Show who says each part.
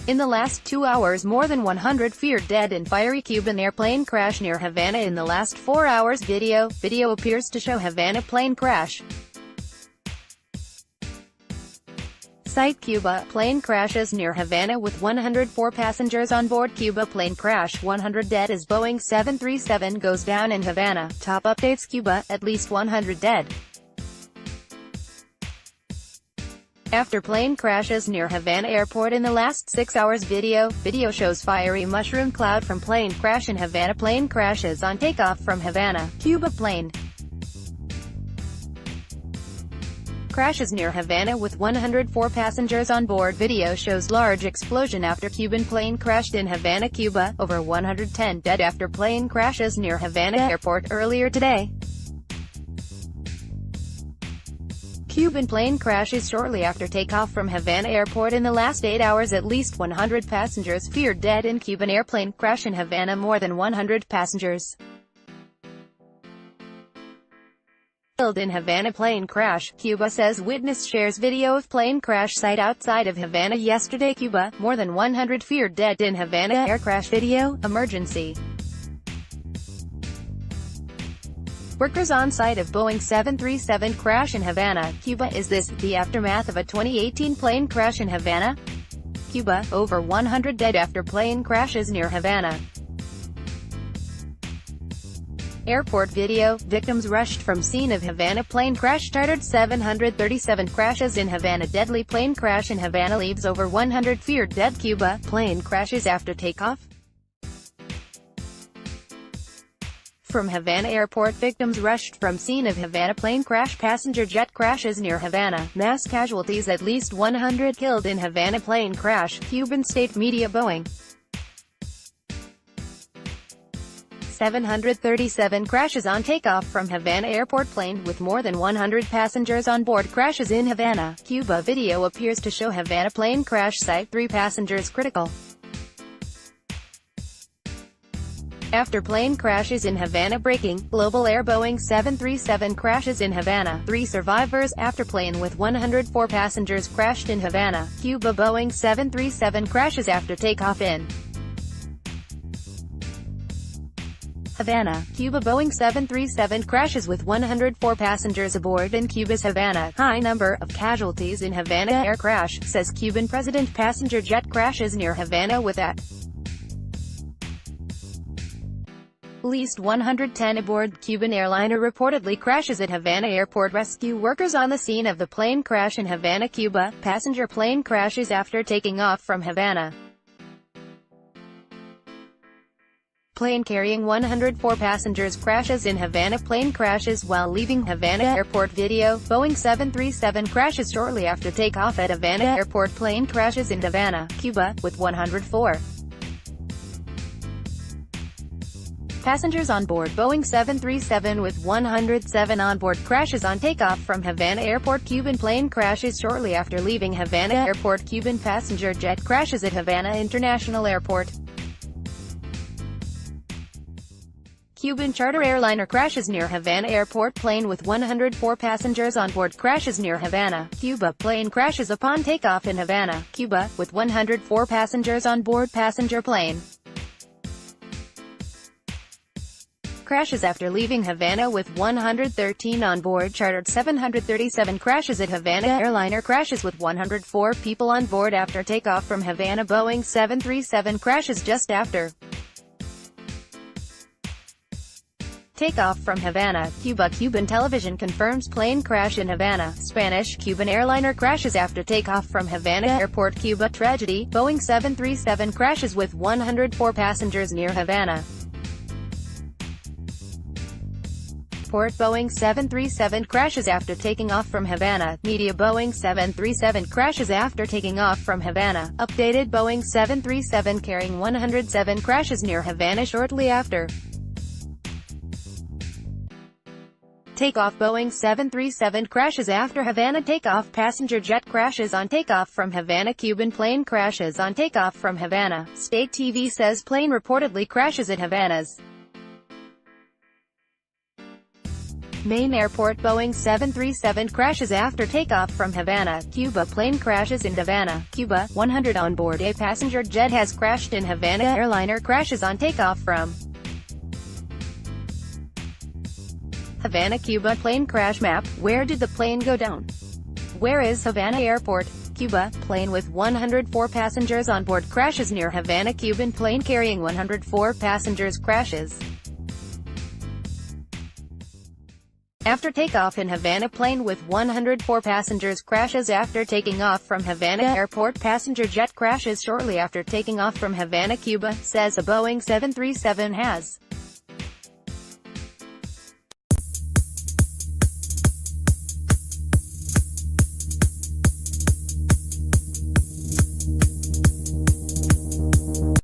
Speaker 1: In the last 2 hours, more than 100 feared dead in fiery Cuban airplane crash near Havana. In the last 4 hours, video appears to show Havana plane crash. Site: Cuba plane crashes near Havana with 104 passengers on board. Cuba plane crash, 100 dead as Boeing 737 goes down in Havana. Top updates: Cuba, at least 100 dead. After plane crashes near Havana Airport in the last 6 hours. Video shows fiery mushroom cloud from plane crash in Havana. Plane crashes on takeoff from Havana. Cuba plane crashes near Havana with 104 passengers on board. Video shows large explosion after Cuban plane crashed in Havana, Cuba. Over 110 dead after plane crashes near Havana Airport earlier today. Cuban plane crashes shortly after takeoff from Havana Airport in the last 8 hours. At least 100 passengers feared dead in Cuban airplane crash in Havana. More than 100 passengers killed in Havana plane crash. Cuba says witness shares video of plane crash site outside of Havana yesterday. Cuba, more than 100 feared dead in Havana air crash. Video, emergency. Workers on site of Boeing 737 crash in Havana, Cuba. Is this the aftermath of a 2018 plane crash in Havana, Cuba? Over 100 dead after plane crashes near Havana Airport. Video, victims rushed from scene of Havana plane crash. Chartered 737 crashes in Havana. Deadly plane crash in Havana leaves over 100 feared dead. Cuba plane crashes after takeoff from Havana Airport. Victims rushed from scene of Havana plane crash. Passenger jet crashes near Havana. Mass casualties: at least 100 killed in Havana plane crash. Cuban state media. Boeing 737 crashes on takeoff from Havana Airport. Plane with more than 100 passengers on board crashes in Havana, Cuba. Video appears to show Havana plane crash site. 3 passengers critical after plane crashes in Havana. Breaking: Global Air. Boeing 737 crashes in Havana. 3 survivors after plane with 104 passengers crashed in Havana, Cuba. Boeing 737 crashes after takeoff in Havana, Cuba. Boeing 737 crashes with 104 passengers aboard in Cuba's Havana. High number of casualties in Havana air crash, says Cuban president. Passenger jet crashes near Havana with at least 110 aboard. Cuban airliner reportedly crashes at Havana Airport. Rescue workers on the scene of the plane crash in Havana, Cuba. Passenger plane crashes after taking off from Havana. Plane carrying 104 passengers crashes in Havana. Plane crashes while leaving Havana Airport. Video, Boeing 737 crashes shortly after takeoff at Havana Airport. Plane crashes in Havana, Cuba, with 104 passengers on board. Boeing 737 with 107 on board crashes on takeoff from Havana Airport. Cuban plane crashes shortly after leaving Havana Airport. Cuban passenger jet crashes at Havana International Airport. Cuban charter airliner crashes near Havana Airport. Plane with 104 passengers on board crashes near Havana, Cuba. Plane crashes upon takeoff in Havana, Cuba, with 104 passengers on board. Passenger plane crashes after leaving Havana with 113 on board. Chartered 737 crashes at Havana. Airliner crashes with 104 people on board after takeoff from Havana. Boeing 737 crashes just after takeoff from Havana, Cuba. Cuban television confirms plane crash in Havana. Spanish Cuban airliner crashes after takeoff from Havana Airport. Cuba tragedy. Boeing 737 crashes with 104 passengers near Havana Airport. Boeing 737 crashes after taking off from Havana. Media. Boeing 737 crashes after taking off from Havana. Updated: Boeing 737 carrying 107 crashes near Havana shortly after takeoff. Boeing 737 crashes after Havana takeoff. Passenger jet crashes on takeoff from Havana. Cuban plane crashes on takeoff from Havana. State TV says plane reportedly crashes at Havana's Main airport. Boeing 737 crashes after takeoff from Havana. Cuba plane crashes in Havana, Cuba. 100 on board a passenger jet has crashed in Havana. Airliner crashes on takeoff from Havana. Cuba plane crash map. Where did the plane go down? Where is Havana Airport? Cuba. Plane with 104 passengers on board crashes near Havana. Cuban plane carrying 104 passengers crashes after takeoff in Havana. Plane with 104 passengers crashes after taking off from Havana Airport. Passenger jet crashes shortly after taking off from Havana, Cuba, says a Boeing 737 has